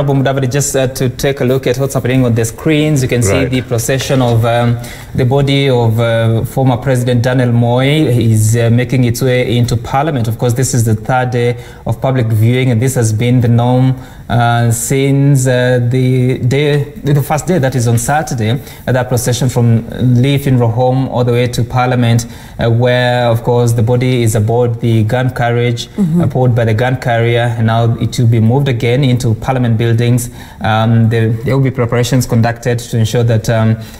Just to take a look at what's happening on the screens, you can see the procession of the body of former President Daniel Moi is making its way into Parliament. Of course, this is the third day of public viewing, and this has been the norm since the first day, that is on Saturday, that procession from Lee Funeral Home all the way to Parliament, where, of course, the body is aboard the gun carriage, pulled by the gun carrier, and now it will be moved again into Parliament buildings. There will be preparations conducted to ensure that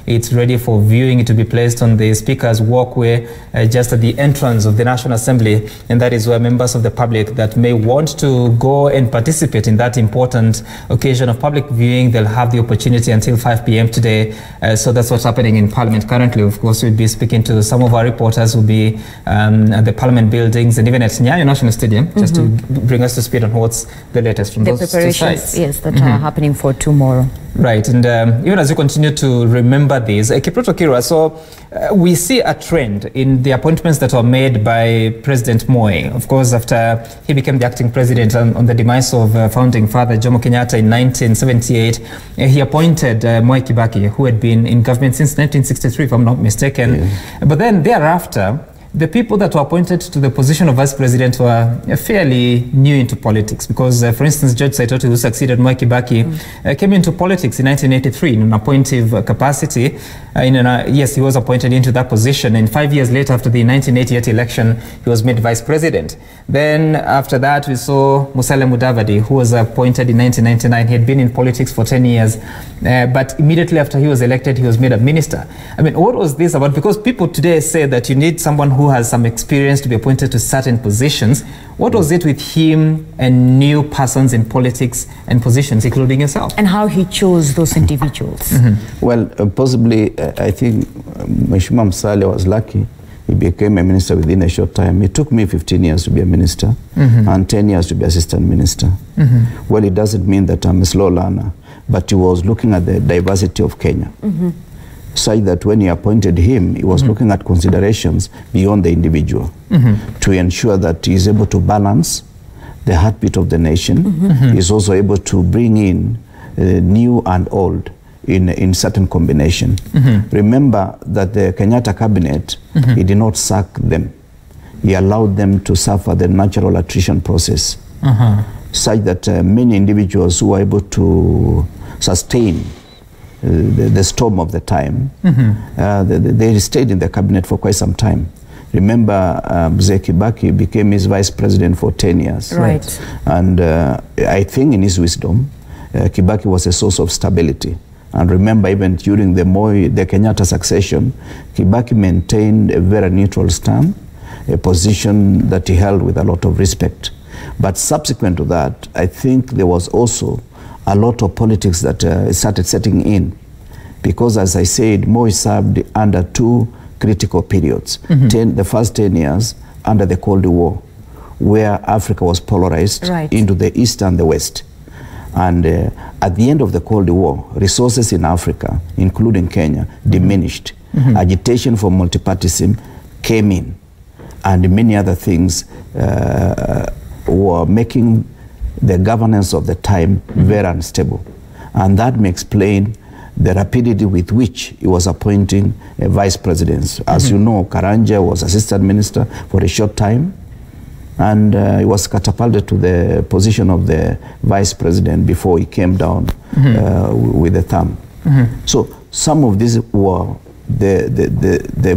it's ready for viewing. It will be placed on the Speaker's walkway just at the entrance of the National Assembly, and that is where members of the public that may want to go and participate in that important occasion of public viewing, they'll have the opportunity until 5 p.m. today. So that's what's happening in Parliament currently. Of course, we'll be speaking to some of our reporters who will be at the Parliament buildings and even at Nyayo National Stadium, just to bring us to speed on what's the latest from those two sides. Yes, that are happening for tomorrow. Right, and even as you continue to remember this, Kipruto Kirwa, so we see a trend in the appointments that were made by President Moi. Of course, after he became the acting president on the demise of founding father Jomo Kenyatta in 1978, he appointed Mwai Kibaki, who had been in government since 1963, if I'm not mistaken. But then thereafter, the people that were appointed to the position of vice president were fairly new into politics, because, for instance, George Saitoti, who succeeded Mwai Kibaki, came into politics in 1983 in an appointive capacity. Yes, he was appointed into that position, and 5 years later, after the 1988 election, he was made vice president. Then, after that, we saw Musalia Mudavadi, who was appointed in 1999. He had been in politics for 10 years, but immediately after he was elected, he was made a minister. I mean, what was this about? Because people today say that you need someone who has some experience to be appointed to certain positions. What was it with him and new persons in politics and positions, including yourself? And how he chose those individuals? Well, possibly, I think Mheshimiwa Musalia was lucky. He became a minister within a short time. It took me 15 years to be a minister and 10 years to be assistant minister. Well, it doesn't mean that I'm a slow learner, but he was looking at the diversity of Kenya. Such that when he appointed him, he was looking at considerations beyond the individual to ensure that he is able to balance the heartbeat of the nation. He is also able to bring in new and old in certain combination. Remember that the Kenyatta cabinet, he did not sack them. He allowed them to suffer the natural attrition process, such that many individuals who were able to sustain the storm of the time, they stayed in the cabinet for quite some time. Remember, Mzee Kibaki became his vice president for 10 years. Right. And I think in his wisdom, Kibaki was a source of stability. And remember, even during the Kenyatta succession, Kibaki maintained a very neutral stand, a position that he held with a lot of respect. But subsequent to that, I think there was also a lot of politics that started setting in, because, as I said, Moi served under two critical periods. The first 10 years under the Cold War, where Africa was polarized into the East and the West. And at the end of the Cold War, resources in Africa, including Kenya, diminished. Agitation for multipartyism came in, and many other things were making the governance of the time very unstable. And that may explain the rapidity with which he was appointing a vice president. As you know, Karanja was assistant minister for a short time, and he was catapulted to the position of the vice president before he came down with the thumb. So some of these were the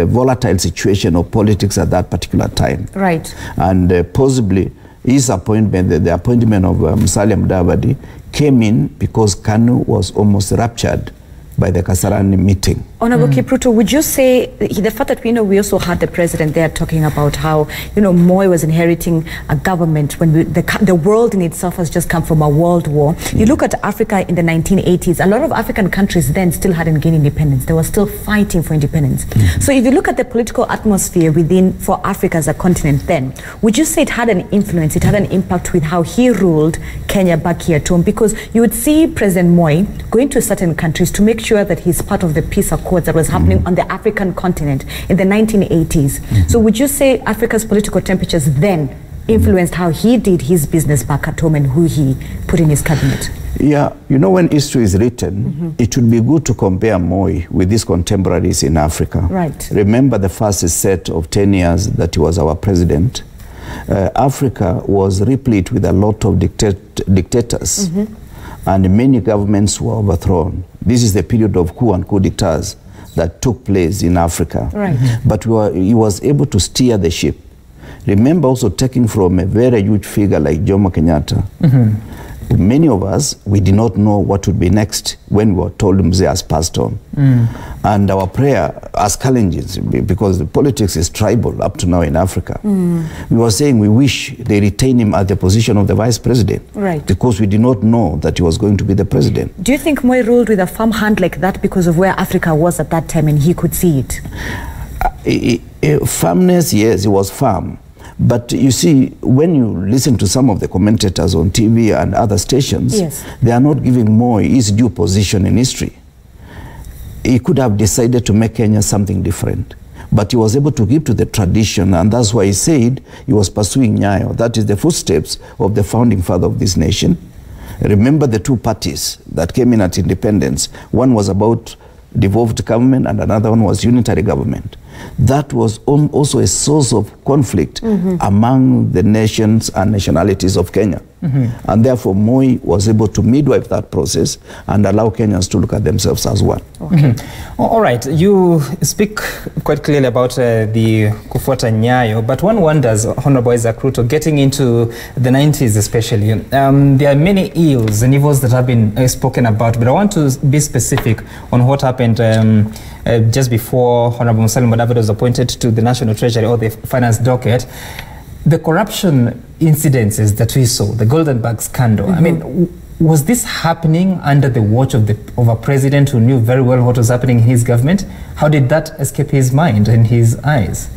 volatile situation of politics at that particular time. Right. And possibly his appointment, the appointment of Musalia Mudavadi, came in because KANU was almost ruptured by the Kasarani meeting. Honorable Kipruto, would you say the fact that we also had the president there talking about how Moi was inheriting a government when the world in itself has just come from a world war. You look at Africa in the 1980s, a lot of African countries then still hadn't gained independence. They were still fighting for independence. So if you look at the political atmosphere for Africa as a continent then, would you say it had an influence, it had an impact with how he ruled Kenya back here at home? Because you would see President Moi going to certain countries to make sure that he's part of the peace accords that was happening on the African continent in the 1980s. So would you say Africa's political temperatures then influenced how he did his business back at home and who he put in his cabinet? Yeah, you know, when history is written, it would be good to compare Moi with his contemporaries in Africa. Right. Remember the first set of 10 years that he was our president. Africa was replete with a lot of dictators, and many governments were overthrown. This is the period of coup and coup d'etats that took place in Africa. Right. But he was able to steer the ship. Remember also taking from a very huge figure like Jomo Kenyatta. Many of us, we did not know what would be next when we were told Mzee has passed on. And our prayer as Kalenjins, because the politics is tribal up to now in Africa, we were saying we wish they retain him at the position of the vice president. Right. Because we did not know that he was going to be the president. Do you think Moi ruled with a firm hand like that because of where Africa was at that time and he could see it? Firmness, yes, he was firm. But you see, when you listen to some of the commentators on TV and other stations, they are not giving Moi his due position in history. He could have decided to make Kenya something different. But he was able to keep to the tradition, and that's why he said he was pursuing Nyayo. That is the footsteps of the founding father of this nation. Remember the two parties that came in at independence. One was about devolved government and another one was unitary government. That was also a source of conflict among the nations and nationalities of Kenya. And therefore Moi was able to midwife that process and allow Kenyans to look at themselves as one. All right, you speak quite clearly about the kufuata Nyayo, but one wonders, Honorable Isaac Ruto, getting into the 90s especially, there are many ills and evils that have been spoken about, but I want to be specific on what happened just before Honorable Musalia Mudavadi was appointed to the National Treasury or the Finance Docket. The corruption incidences that we saw, the Golden Bag scandal, I mean, was this happening under the watch of a president who knew very well what was happening in his government? How did that escape his mind and his eyes?